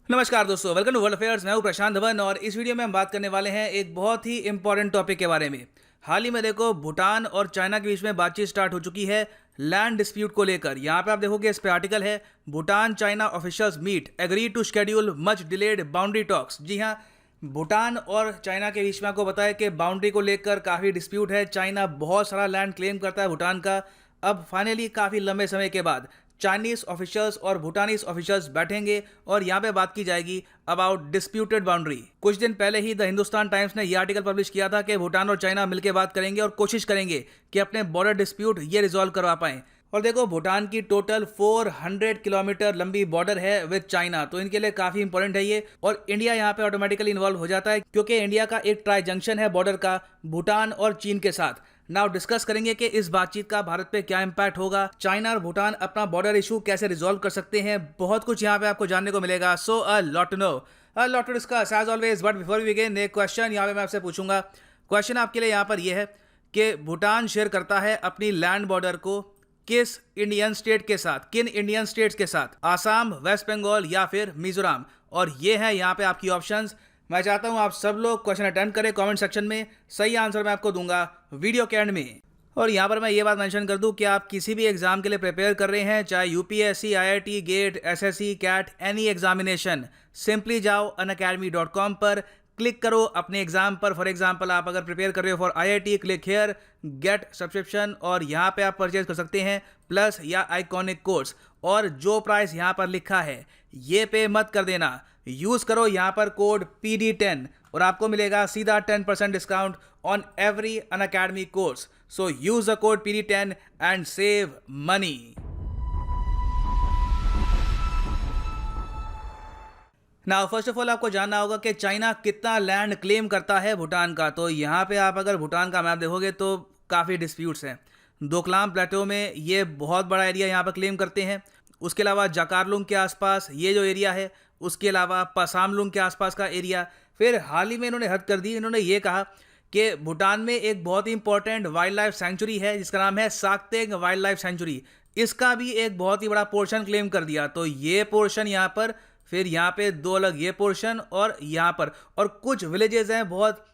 नमस्कार दोस्तों, welcome to world affairs. मैं हूं प्रशांत धवन और इस वीडियो में हम बात करने वाले हैं एक बहुत ही इंपॉर्टेंट टॉपिक के बारे में। हाल ही में देखो, भूटान और चाइना के बीच में बातचीत स्टार्ट हो चुकी है लैंड डिस्प्यूट को लेकर। यहाँ पे आप देखोगे, इस पे आर्टिकल है, Bhutan China officials meet agree to schedule much delayed boundary talks. जी हाँ, भूटान और चाइना के बीच में आपको बताया कि बाउंड्री को लेकर काफ़ी डिस्प्यूट है। चाइना बहुत सारा लैंड क्लेम करता है भूटान का। अब फाइनली काफ़ी लंबे समय के बाद चाइनीज ऑफिशियल्स और भूटानीज ऑफिशियल्स बैठेंगे और यहाँ पे बात की जाएगी अबाउट डिस्प्यूटेड बाउंड्री। कुछ दिन पहले ही द हिंदुस्तान टाइम्स ने यह आर्टिकल पब्लिश किया था कि भूटान और चाइना मिलकर बात करेंगे और कोशिश करेंगे कि अपने बॉर्डर डिस्प्यूट ये रिजॉल्व करवा पाएं। और देखो, भूटान की टोटल 400 किलोमीटर लंबी बॉर्डर है विद चाइना, तो इनके लिए काफी इंपॉर्टेंट है ये। और इंडिया यहाँ पे ऑटोमेटिकली इन्वॉल्व हो जाता है क्योंकि इंडिया का एक ट्राई जंक्शन है बॉर्डर का भूटान और चीन के साथ। नाउ डिस्कस करेंगे कि इस बातचीत का भारत पे क्या इंपैक्ट होगा, चाइना और भूटान अपना बॉर्डर इशू कैसे रिजॉल्व कर सकते हैं। बहुत कुछ यहाँ पे आपको जानने को मिलेगा। So a lot to know, a lot to discuss as always. But before we begin, एक क्वेश्चन यहाँ पे मैं आपसे पूछूंगा। क्वेश्चन आपके लिए यहाँ पर यह है कि भूटान शेयर करता है अपनी लैंड बॉर्डर को किस इंडियन स्टेट के साथ, किन इंडियन स्टेट्स के साथ? आसाम, वेस्ट बंगाल या फिर मिजोरम? और ये है यहाँ पे आपकी ऑप्शंस। मैं चाहता हूँ आप सब लोग क्वेश्चन अटेम्प्ट करें कमेंट सेक्शन में। सही आंसर मैं आपको दूंगा वीडियो के एंड में। और यहाँ पर मैं ये बात मेंशन कर दूं कि आप किसी भी एग्जाम के लिए प्रिपेयर कर रहे हैं, चाहे UPSC, IIT, GATE, SSC, CAT, any examination, simply जाओ unacademy.com पर, क्लिक करो अपने एग्जाम पर। फॉर एग्जाम्पल, आप अगर प्रिपेयर कर रहे हो for IIT, click here, get subscription, और यहाँ पे आप परचेज कर सकते हैं प्लस या आइकॉनिक कोर्स। और जो प्राइस यहाँ पर लिखा है ये पे मत कर देना, यूज करो यहाँ पर कोड PD10 और आपको मिलेगा सीधा 10% discount on every Unacademy course. So use the code PD10 and save money. Now first of all आपको जानना होगा कि चाइना कितना लैंड क्लेम करता है भूटान का। तो यहाँ पे आप अगर भूटान का मैप देखोगे तो काफ़ी डिस्प्यूट्स हैं। डोकलाम प्लेटो में ये बहुत बड़ा एरिया यहाँ पर क्लेम करते हैं। उसके अलावा जाकारलुंग के आसपास ये जो एरिया है, उसके अलावा पसामलुंग के आसपास का एरिया। फिर हाल ही में इन्होंने हद कर दी, इन्होंने ये कहा कि भूटान में एक बहुत ही इंपॉर्टेंट वाइल्ड लाइफ सेंचुरी है जिसका नाम है साक्तेंग वाइल्ड लाइफ सेंचुरी। इसका भी एक बहुत ही बड़ा पोर्शन क्लेम कर दिया। तो ये पोर्शन यहाँ पर, फिर यहाँ पे दो अलग ये पोर्शन और यहाँ पर, और कुछ विलेजेस हैं, बहुत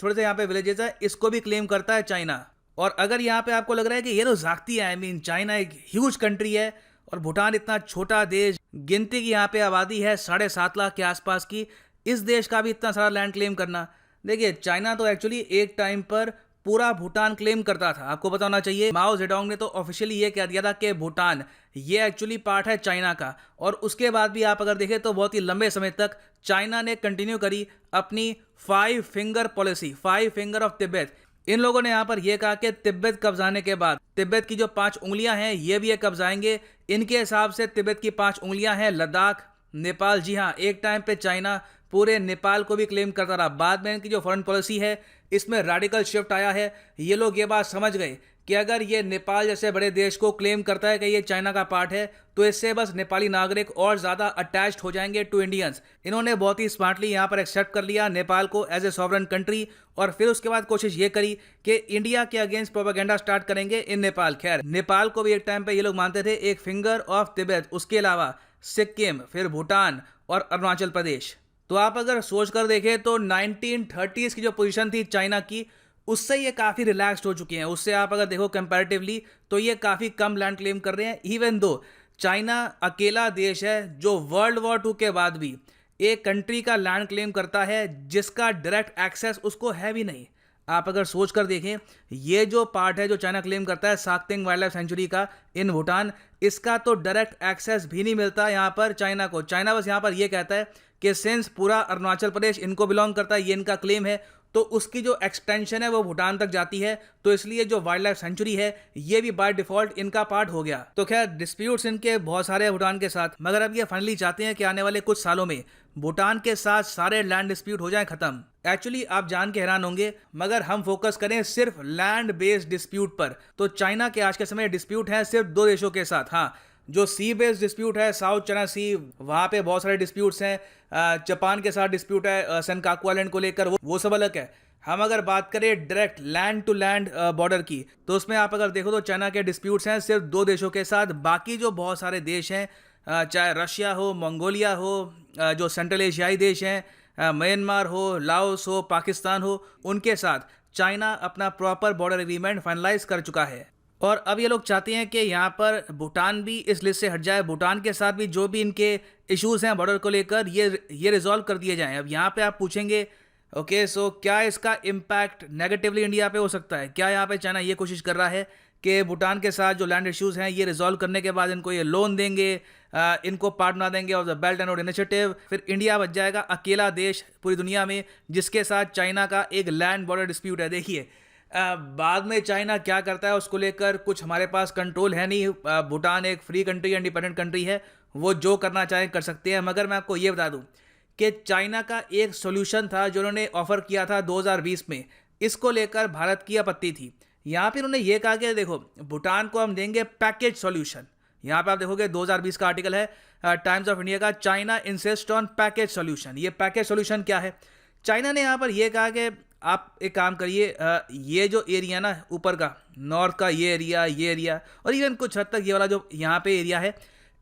थोड़े से यहाँ पे विलेजेस हैं, इसको भी क्लेम करता है चाइना। और अगर यहाँ पे आपको लग रहा है कि ये तो जागती है, आई मीन चाइना एक ह्यूज कंट्री है और भूटान इतना छोटा देश, गिनती की यहाँ पे आबादी है 7.5 लाख के आसपास की, इस देश का भी इतना सारा लैंड क्लेम करना। देखिए, चाइना तो एक्चुअली एक टाइम पर पूरा भूटान क्लेम करता था। आपको पता होना चाहिए, माओ जेडोंग ने तो ऑफिशियली ये कह दिया था कि भूटान ये एक्चुअली पार्ट है चाइना का। और उसके बाद भी आप अगर देखें तो बहुत ही लंबे समय तक चाइना ने कंटिन्यू करी अपनी 5 finger policy, 5 finger of Tibet. इन लोगों ने यहाँ पर यह कहा कि तिब्बत कब्जाने के बाद तिब्बत की जो 5 उंगलियां हैं ये भी ये कब्जाएंगे। इनके हिसाब से तिब्बत की 5 उंगलियां हैं लद्दाख, नेपाल। जी हाँ, एक टाइम पे चाइना पूरे नेपाल को भी क्लेम करता रहा। बाद में इनकी जो फॉरेन पॉलिसी है इसमें रेडिकल शिफ्ट आया है। ये लोग ये बात समझ गए कि अगर ये नेपाल जैसे बड़े देश को क्लेम करता है कि ये चाइना का पार्ट है तो इससे बस नेपाली नागरिक और ज़्यादा अटैच्ड हो जाएंगे टू इंडियंस। इन्होंने बहुत ही स्मार्टली यहाँ पर एक्सेप्ट कर लिया नेपाल को एज ए सॉवरन कंट्री। और फिर उसके बाद कोशिश ये करी कि इंडिया के अगेंस्ट प्रोपेगेंडा स्टार्ट करेंगे इन नेपाल। खैर, नेपाल को भी एक टाइम पे ये लोग मानते थे एक फिंगर ऑफ तिब्बत, उसके अलावा सिक्किम, फिर भूटान और अरुणाचल प्रदेश। तो आप अगर सोच कर देखें तो 1930s की जो पोजीशन थी चाइना की, उससे ये काफ़ी रिलैक्स्ड हो चुके हैं। उससे आप अगर देखो कंपैरेटिवली तो ये काफ़ी कम लैंड क्लेम कर रहे हैं। इवन दो चाइना अकेला देश है जो वर्ल्ड वॉर 2 के बाद भी एक कंट्री का लैंड क्लेम करता है जिसका डायरेक्ट एक्सेस उसको है भी नहीं। आप अगर सोच कर देखें, ये जो पार्ट है जो चाइना क्लेम करता है साक्तेंग वाइल्ड लाइफ सेंचुरी का इन भूटान, इसका तो डायरेक्ट एक्सेस भी नहीं मिलता यहाँ पर चाइना को। चाइना बस यहाँ पर ये कहता है कि सिंस पूरा अरुणाचल प्रदेश इनको बिलोंग करता है, ये इनका क्लेम है, तो उसकी जो एक्सटेंशन है वो भूटान तक जाती है। तो इसलिए जो वाइल्ड लाइफ सेंचुरी है ये भी बाय डिफॉल्ट इनका पार्ट हो गया। तो खैर, डिस्प्यूट्स इनके बहुत सारे हैं भूटान के साथ, मगर अब ये फाइनली चाहते हैं कि आने वाले कुछ सालों में भूटान के साथ सारे लैंड डिस्प्यूट हो जाएं खत्म। एक्चुअली आप जान के हैरान होंगे, मगर हम फोकस करें सिर्फ लैंड बेस्ड डिस्प्यूट पर तो चाइना के आज के समय डिस्प्यूट है सिर्फ 2 देशों के साथ। हाँ, जो सी बेस्ड डिस्प्यूट है साउथ चाइना सी, वहाँ पे बहुत सारे डिस्प्यूट्स हैं। जापान के साथ डिस्प्यूट है सेनकाकू आइलैंड को लेकर, वो सब अलग है। हम अगर बात करें direct land to land border की, तो उसमें आप अगर देखो तो चाइना के डिस्प्यूट्स हैं सिर्फ 2 देशों के साथ। बाकी जो बहुत सारे देश हैं, चाहे रशिया हो, मंगोलिया हो, जो सेंट्रल एशियाई देश हैं, म्यांमार हो, लाओस हो, पाकिस्तान हो, उनके साथ चाइना अपना प्रॉपर बॉर्डर एग्रीमेंट फाइनलाइज कर चुका है। और अब ये लोग चाहते हैं कि यहाँ पर भूटान भी इस लिस्ट से हट जाए। भूटान के साथ भी जो भी इनके इश्यूज़ हैं बॉर्डर को लेकर, ये रिजॉल्व कर दिए जाएं। अब यहाँ पे आप पूछेंगे ओके सो क्या इसका इम्पैक्ट नेगेटिवली इंडिया पे हो सकता है? क्या यहाँ पे चाइना ये कोशिश कर रहा है कि भूटान के साथ जो लैंड इश्यूज़ हैं ये रिजॉल्व करने के बाद इनको ये लोन देंगे, इनको पार्ट बना देंगे of the belt and road initiative, फिर इंडिया बच जाएगा अकेला देश पूरी दुनिया में जिसके साथ चाइना का एक लैंड बॉर्डर डिस्प्यूट है। देखिए बाद में चाइना क्या करता है उसको लेकर कुछ हमारे पास कंट्रोल है नहीं। भूटान एक फ्री कंट्री, इंडिपेंडेंट कंट्री है, वो जो करना चाहे कर सकते हैं। मगर मैं आपको ये बता दूं कि चाइना का एक सॉल्यूशन था जो उन्होंने ऑफर किया था 2020 में, इसको लेकर भारत की आपत्ति थी। यहाँ पे उन्होंने ये कहा कि देखो भूटान को हम देंगे पैकेज सॉल्यूशन। यहाँ पे आप देखोगे 2020 का आर्टिकल है टाइम्स ऑफ इंडिया का, China insist on package solution. ये पैकेज सॉल्यूशन क्या है? चाइना ने यहाँ पर यह कहा कि आप एक काम करिए, ये जो एरिया ना ऊपर का नॉर्थ का ये एरिया और इवन कुछ हद तक ये वाला जो यहाँ पे एरिया है,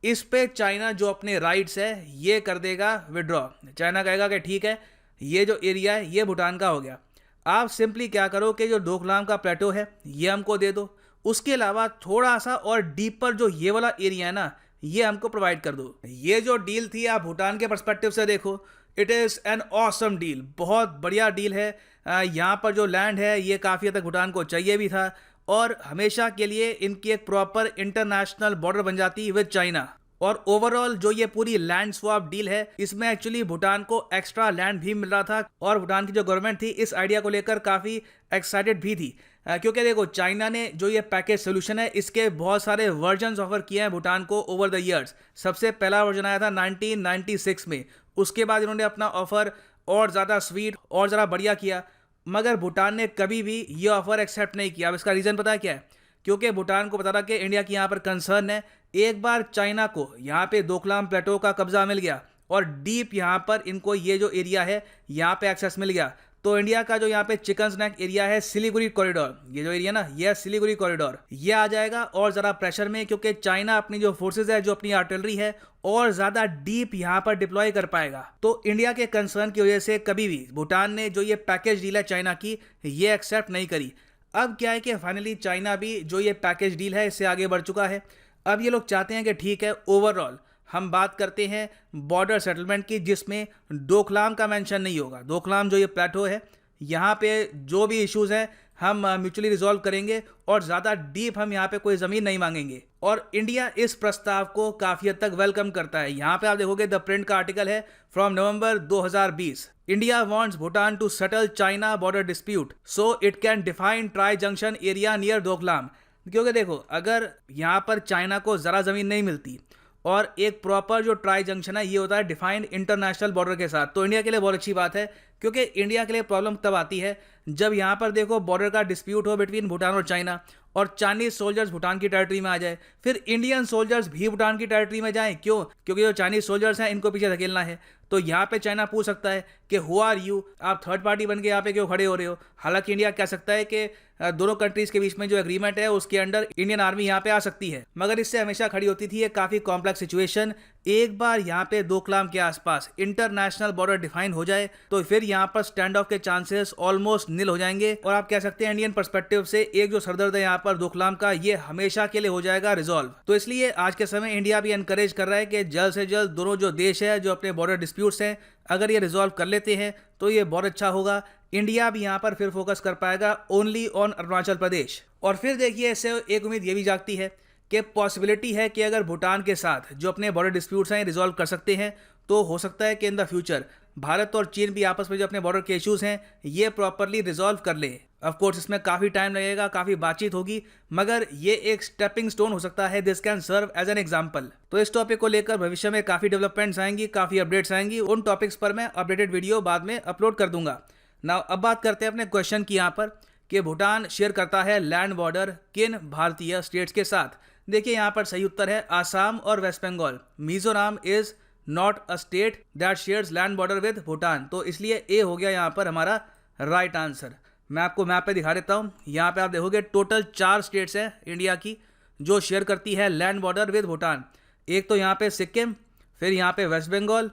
इस पे चाइना जो अपने राइट्स है ये कर देगा विड्रॉ। चाइना कहेगा कि ठीक है ये जो एरिया है ये भूटान का हो गया, आप सिंपली क्या करो कि जो डोकलाम का प्लेटो है ये हमको दे दो, उसके अलावा थोड़ा सा और डीपर जो ये वाला एरिया है ना ये हमको प्रोवाइड कर दो। ये जो डील थी आप भूटान के पर्सपेक्टिव से देखो, it is an awesome deal, बहुत बढ़िया डील है। यहाँ पर जो लैंड है ये काफ़ी हद तक भूटान को चाहिए भी था और हमेशा के लिए इनकी एक प्रॉपर इंटरनेशनल बॉर्डर बन जाती विद चाइना। और ओवरऑल जो ये पूरी लैंड स्वैप डील है इसमें एक्चुअली भूटान को एक्स्ट्रा लैंड भी मिल रहा था और भूटान की जो गवर्नमेंट थी इस आइडिया को लेकर काफ़ी एक्साइटेड भी थी। क्योंकि देखो चाइना ने जो ये पैकेज सोल्यूशन है इसके बहुत सारे वर्जन्स ऑफर किए हैं भूटान को ओवर द ईयर्स। सबसे पहला वर्जन आया था 1996 में, उसके बाद इन्होंने अपना ऑफर और ज़्यादा स्वीट और ज़रा बढ़िया किया, मगर भूटान ने कभी भी ये ऑफर एक्सेप्ट नहीं किया। अब इसका रीज़न पता है क्या है? क्योंकि भूटान को पता था कि इंडिया की यहाँ पर कंसर्न है। एक बार चाइना को यहाँ पे डोकलाम प्लेटो का कब्जा मिल गया और डीप यहाँ पर इनको ये जो एरिया है यहाँ पे एक्सेस मिल गया, तो इंडिया का जो यहाँ पे चिकन स्नैक एरिया है सिलीगुड़ी कॉरिडोर, ये जो एरिया ना ये सिलीगुड़ी कॉरिडोर, ये आ जाएगा और ज़रा प्रेशर में, क्योंकि चाइना अपनी जो फोर्सेज है, जो अपनी आर्टिलरी है और ज़्यादा डीप यहाँ पर डिप्लॉय कर पाएगा। तो इंडिया के कंसर्न की वजह से कभी भी भूटान ने जो ये पैकेज डील है चाइना की ये एक्सेप्ट नहीं करी। अब क्या है कि फाइनली चाइना भी जो ये पैकेज डील है इससे आगे बढ़ चुका है। अब ये लोग चाहते हैं कि ठीक है ओवरऑल हम बात करते हैं बॉर्डर सेटलमेंट की जिसमें डोकलाम का मेंशन नहीं होगा। डोकलाम जो ये प्लेटो है यहाँ पे जो भी इश्यूज हैं हम म्यूचुअली रिजॉल्व करेंगे और ज़्यादा डीप हम यहाँ पे कोई ज़मीन नहीं मांगेंगे। और इंडिया इस प्रस्ताव को काफ़ी हद तक वेलकम करता है। यहाँ पे आप देखोगे द प्रिंट का आर्टिकल है from November 2020, India wants Bhutan to settle China border dispute so it can define tri junction area near Doklam. क्योंकि देखो अगर यहाँ पर चाइना को ज़रा ज़मीन नहीं मिलती और एक प्रॉपर जो ट्राई जंक्शन है ये होता है डिफाइंड इंटरनेशनल बॉर्डर के साथ, तो इंडिया के लिए बहुत अच्छी बात है। क्योंकि इंडिया के लिए प्रॉब्लम तब आती है जब यहाँ पर देखो बॉर्डर का डिस्प्यूट हो बिटवीन भूटान और चाइना और चाइनीज सोल्जर्स भूटान की टेरिटरी में आ जाए, फिर इंडियन सोल्जर्स भी भूटान की टेरिटरी में जाएं। क्यों? क्योंकि जो चाइनीज सोल्जर्स हैं इनको पीछे धकेलना है। तो यहाँ पे चाइना पूछ सकता है कि हु आर यू, आप थर्ड पार्टी बन के यहाँ पे क्यों खड़े हो रहे हो। हालांकि इंडिया कह सकता है कि दोनों कंट्रीज के बीच में जो एग्रीमेंट है उसके अंडर इंडियन आर्मी यहाँ पे आ सकती है, मगर इससे हमेशा खड़ी होती थी एक काफ़ी कॉम्प्लेक्स सिचुएशन। एक बार यहाँ पे डोकलाम के आसपास इंटरनेशनल बॉर्डर डिफाइन हो जाए तो फिर यहाँ पर स्टैंड ऑफ के चांसेस ऑलमोस्ट निल हो जाएंगे और आप कह सकते हैं इंडियन पर्सपेक्टिव से एक जो सरदर्द है यहाँ पर डोकलाम का ये हमेशा के लिए हो जाएगा रिजॉल्व। तो इसलिए आज के समय इंडिया भी एनकरेज कर रहा है कि जल्द से जल्द दोनों जो देश है जो अपने बॉर्डर डिस्प्यूट्स हैं अगर ये रिजॉल्व कर लेते हैं तो ये बहुत अच्छा होगा। इंडिया भी यहाँ पर फिर फोकस कर पाएगा ओनली ऑन अरुणाचल प्रदेश। और फिर देखिए इससे एक उम्मीद ये भी जागती है कि पॉसिबिलिटी है कि अगर भूटान के साथ जो अपने बॉर्डर डिस्प्यूट्स हैं रिजॉल्व कर सकते हैं तो हो सकता है कि इन द फ्यूचर भारत और चीन भी आपस में जो अपने बॉर्डर के इश्यूज हैं ये प्रॉपरली रिजॉल्व कर ले। ऑफ कोर्स इसमें काफ़ी टाइम लगेगा, काफ़ी बातचीत होगी, मगर ये एक स्टेपिंग स्टोन हो सकता है। This can serve as an example. तो इस टॉपिक को लेकर भविष्य में काफ़ी डेवलपमेंट्स आएंगी, काफ़ी अपडेट्स आएंगी। उन टॉपिक्स पर मैं अपडेटेड वीडियो बाद में अपलोड कर दूंगा। नाउ अब बात करते हैं अपने क्वेश्चन की यहाँ पर कि भूटान शेयर करता है लैंड बॉर्डर किन भारतीय स्टेट्स के साथ। देखिए यहाँ पर सही उत्तर है आसाम और West Bengal. Mizoram is not a state that shares land border with Bhutan, तो इसलिए ए हो गया यहाँ पर हमारा राइट आंसर। मैं आपको मैप पे दिखा देता हूँ। यहाँ पे आप देखोगे टोटल 4 स्टेट्स हैं इंडिया की जो शेयर करती है लैंड बॉर्डर विद भूटान। एक तो यहाँ पे सिक्किम, फिर यहाँ पे वेस्ट बंगाल,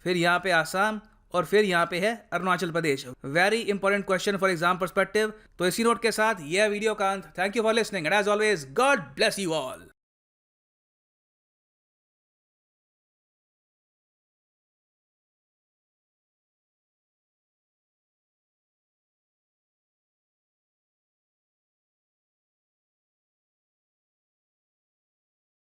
फिर यहाँ पे आसाम और फिर यहाँ पे है Arunachal Pradesh. Very important question for exam perspective. तो इसी नोट के साथ यह वीडियो का अंत। Thank you for listening and as always God bless you all.